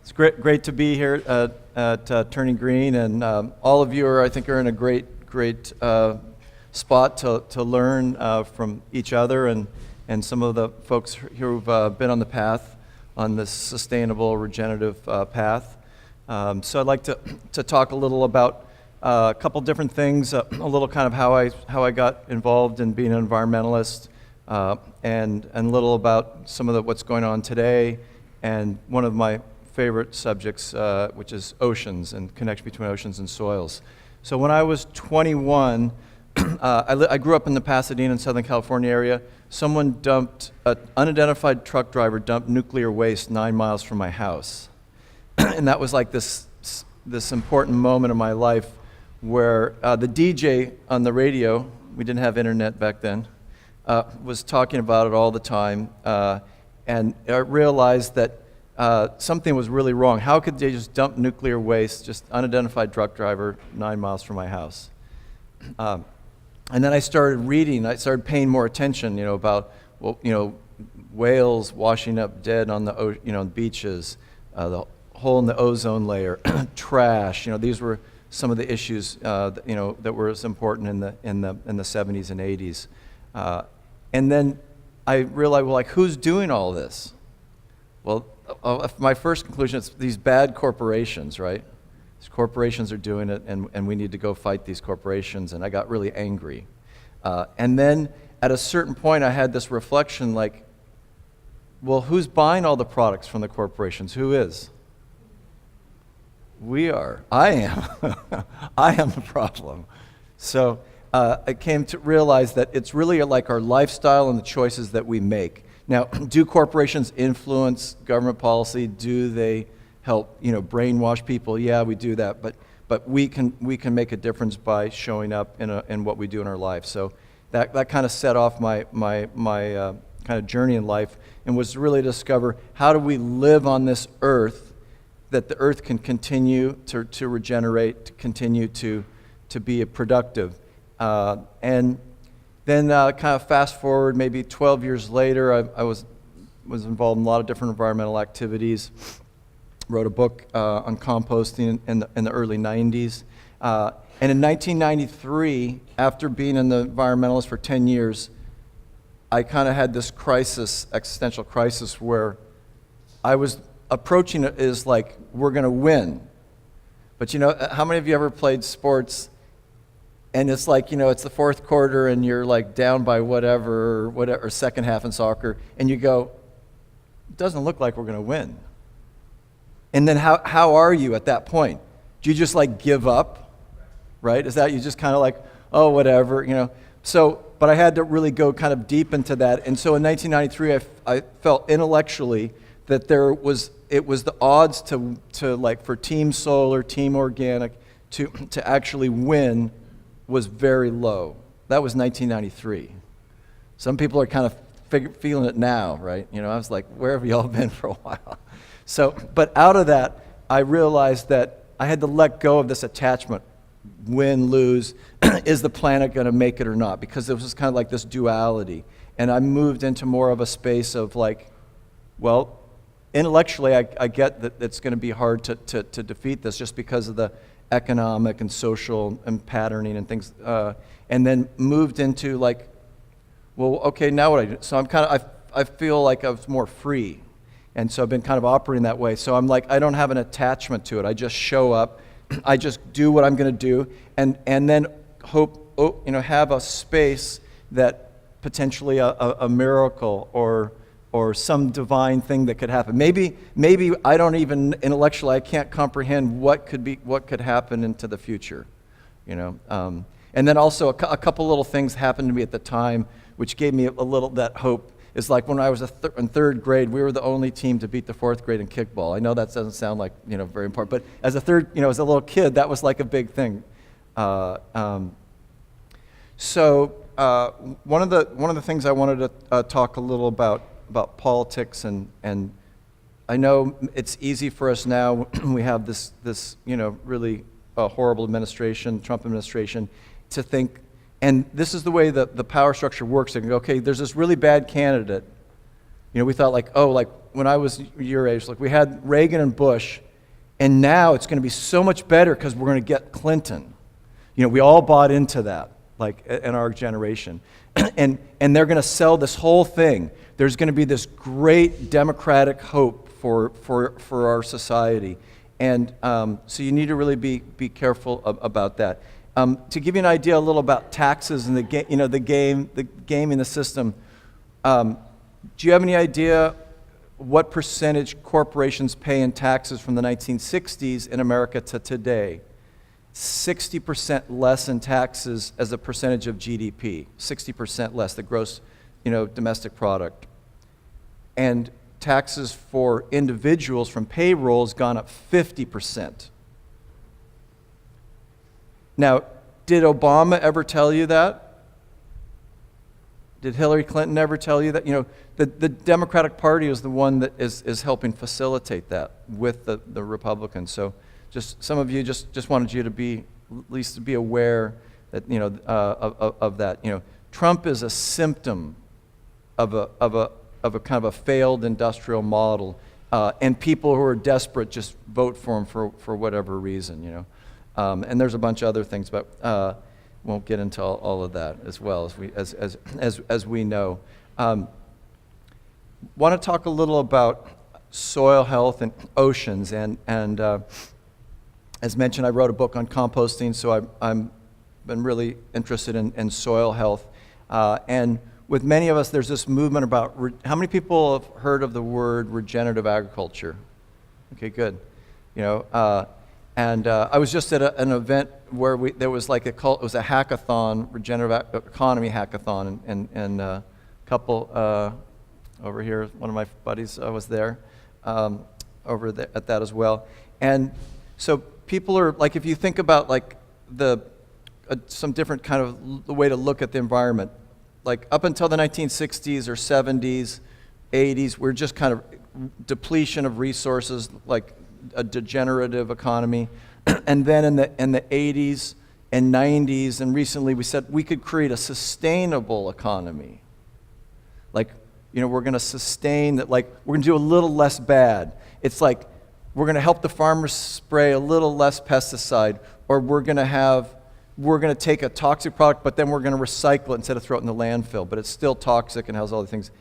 It's great to be here at Turning Green, and all of you I think, are in a great spot to learn from each other and some of the folks who've been on the path, on this sustainable, regenerative path. So I'd like to talk a little about a couple different things, a little kind of how I got involved in being an environmentalist, and a little about some of what's going on today, and one of my favorite subjects, which is oceans and connection between oceans and soils. So when I was 21, I grew up in the Pasadena and Southern California area. Someone an unidentified truck driver dumped nuclear waste 9 miles from my house. And that was like this important moment of my life where the DJ on the radio, we didn't have internet back then, was talking about it all the time. And I realized that something was really wrong. How could they just dump nuclear waste, just unidentified truck driver, 9 miles from my house? And then I started reading. I started paying more attention, about, whales washing up dead on the beaches, the hole in the ozone layer, trash. These were some of the issues that were as important in the 70s and 80s. And then I realized, who's doing all this? Well, my first conclusion is these bad corporations, right? These corporations are doing it, and we need to go fight these corporations, and I got really angry. And then at a certain point, I had this reflection who's buying all the products from the corporations? Who is? We are. I am. I am the problem. So I came to realize that it's really like our lifestyle and the choices that we make. Now, do corporations influence government policy? Do they help, brainwash people? Yeah, we do that, but we can make a difference by showing up in what we do in our life. So that kind of set off my kind of journey in life, and was to really discover, how do we live on this earth that the earth can continue to regenerate, to continue to be productive, and then kind of fast forward maybe 12 years later, I was involved in a lot of different environmental activities. Wrote a book on composting in the early 90s. And in 1993, after being an environmentalist for 10 years, I kind of had this existential crisis, where I was approaching it as we're going to win. But how many of you ever played sports? And it's it's the fourth quarter, and you're down by whatever, or second half in soccer, and you go, it doesn't look like we're going to win. And then how are you at that point? Do you just give up, right? Is that you just kind of oh, whatever, So, but I had to really go kind of deep into that. And so in 1993, I felt intellectually that it was the odds to for Team Solar, Team Organic, to actually win was very low. That was 1993. Some people are kind of feeling it now, right? I was where have y'all been for a while? So, but out of that, I realized that I had to let go of this attachment. Win, lose, is the planet going to make it or not? Because it was kind of this duality. And I moved into more of a space of intellectually, I get that it's going to be hard to defeat this, just because of the economic and social and patterning and things, and then moved into okay, now what I do? So I feel like I was more free, and so I've been kind of operating that way. So I'm I don't have an attachment to it. I just show up, I just do what I'm going to do, and then hope have a space that potentially a miracle or some divine thing that could happen. Maybe I don't even intellectually, I can't comprehend what could happen into the future, And then also a couple little things happened to me at the time, which gave me a little that hope. It's when I was in third grade, we were the only team to beat the fourth grade in kickball. I know that doesn't sound very important, but as a little kid, that was a big thing. So one of the things I wanted to talk a little about politics, and I know it's easy for us now. We have this really horrible administration, Trump administration, to think, and this is the way that the power structure works. They can go, okay, there's this really bad candidate. We thought when I was your age, like we had Reagan and Bush, and now it's going to be so much better because we're going to get Clinton. We all bought into that, like in our generation. And they're going to sell this whole thing. There's going to be this great democratic hope for our society. And so you need to really be careful about that. To give you an idea a little about taxes and the game in the system, do you have any idea what percentage corporations pay in taxes from the 1960s in America to today? 60% less in taxes as a percentage of GDP. 60% less, the gross, domestic product. And taxes for individuals from payrolls gone up 50%. Now, did Obama ever tell you that? Did Hillary Clinton ever tell you that? The Democratic Party is the one that is helping facilitate that with the Republicans. So just some of you just wanted you to be, at least to be aware that, of that. Trump is a symptom of a kind of a failed industrial model, and people who are desperate just vote for him for whatever reason, and there's a bunch of other things, but won't get into all of that as well as we know. Want to talk a little about soil health and oceans, and as mentioned, I wrote a book on composting, so I'm been really interested in soil health, and with many of us, there's this movement about, how many people have heard of the word regenerative agriculture? Okay, good. And I was just at an event where there was like it was a hackathon, regenerative economy hackathon, and a couple over here, one of my buddies was there, over there at that as well. And so people are, like, if you think about like some different kind of the way to look at the environment, like up until the 1960s or 70s, 80s, we're just kind of depletion of resources, like a degenerative economy. And then in the 80s and 90s, and recently we said we could create a sustainable economy. Like, we're going to sustain that, like we're going to do a little less bad. It's like we're going to help the farmers spray a little less pesticide, or we're going to take a toxic product, but then we're going to recycle it instead of throw it in the landfill. But it's still toxic and has all the things,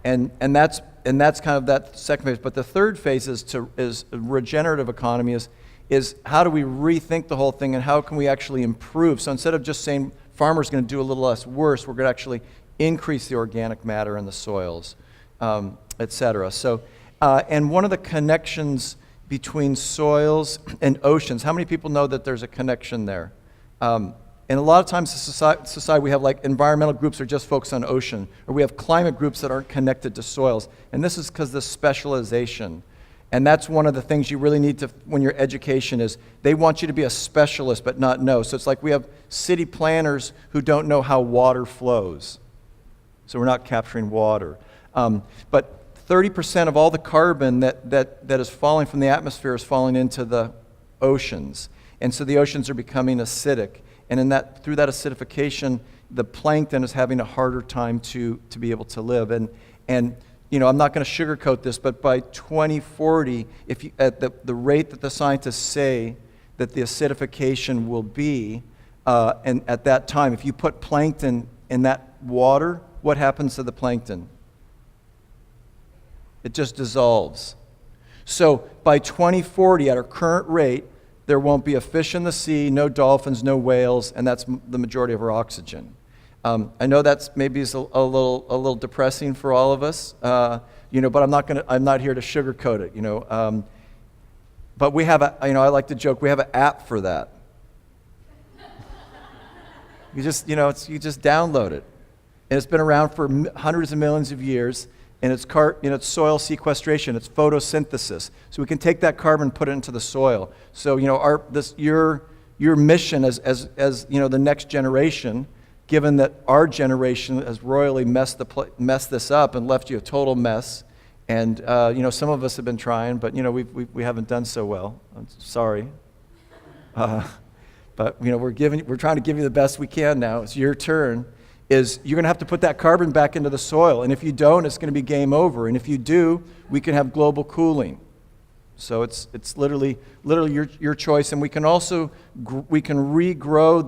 and that's kind of that second phase. But the third phase is regenerative economy. Is how do we rethink the whole thing, and how can we actually improve? So instead of just saying farmers are going to do a little less worse, we're going to actually increase the organic matter in the soils, et cetera. So, and one of the connections between soils and oceans. How many people know that there's a connection there? And a lot of times in society we have like environmental groups that are just focused on ocean, or we have climate groups that aren't connected to soils. And this is because of the specialization. And that's one of the things you really need to, when your education is, they want you to be a specialist but not know. So it's like we have city planners who don't know how water flows. So we're not capturing water. But 30% of all the carbon that is falling from the atmosphere is falling into the oceans. And so the oceans are becoming acidic. And through that acidification, the plankton is having a harder time to be able to live. And I'm not going to sugarcoat this, but by 2040, at the rate that the scientists say that the acidification will be, and at that time, if you put plankton in that water, what happens to the plankton? It just dissolves. So by 2040, at our current rate, there won't be a fish in the sea, no dolphins, no whales, and that's the majority of our oxygen. I know that's maybe a little depressing for all of us, but I'm not here to sugarcoat it, But we have I like to joke, we have an app for that. You just download it, and it's been around for hundreds of millions of years. And it's soil sequestration, it's photosynthesis. So we can take that carbon and put it into the soil. So your mission as the next generation, given that our generation has royally messed this up and left you a total mess, and some of us have been trying, but we haven't done so well. I'm sorry, but we're trying to give you the best we can now. It's your turn. is you're going to have to put that carbon back into the soil. And if you don't, it's going to be game over. And if you do, we can have global cooling. So it's literally your choice. And we can also regrow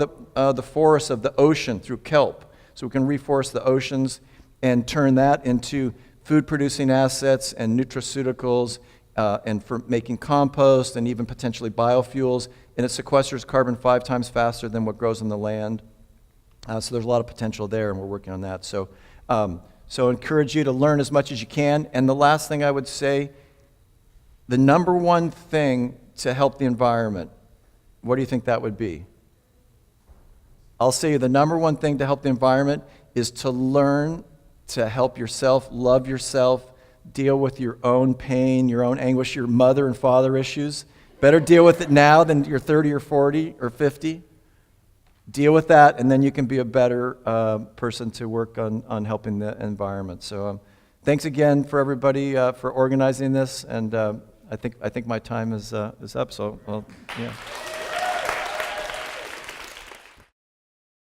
the forests of the ocean through kelp. So we can reforest the oceans and turn that into food-producing assets and nutraceuticals, and for making compost and even potentially biofuels. And it sequesters carbon 5 times faster than what grows in the land. So there's a lot of potential there, and we're working on that. So I encourage you to learn as much as you can. And the last thing I would say, the number one thing to help the environment, what do you think that would be? I'll say the number one thing to help the environment is to learn to help yourself, love yourself, deal with your own pain, your own anguish, your mother and father issues. Better deal with it now than you're 30 or 40 or 50. Deal with that, and then you can be a better person to work on helping the environment. So thanks again for everybody for organizing this, and I think my time is up. So, well, yeah.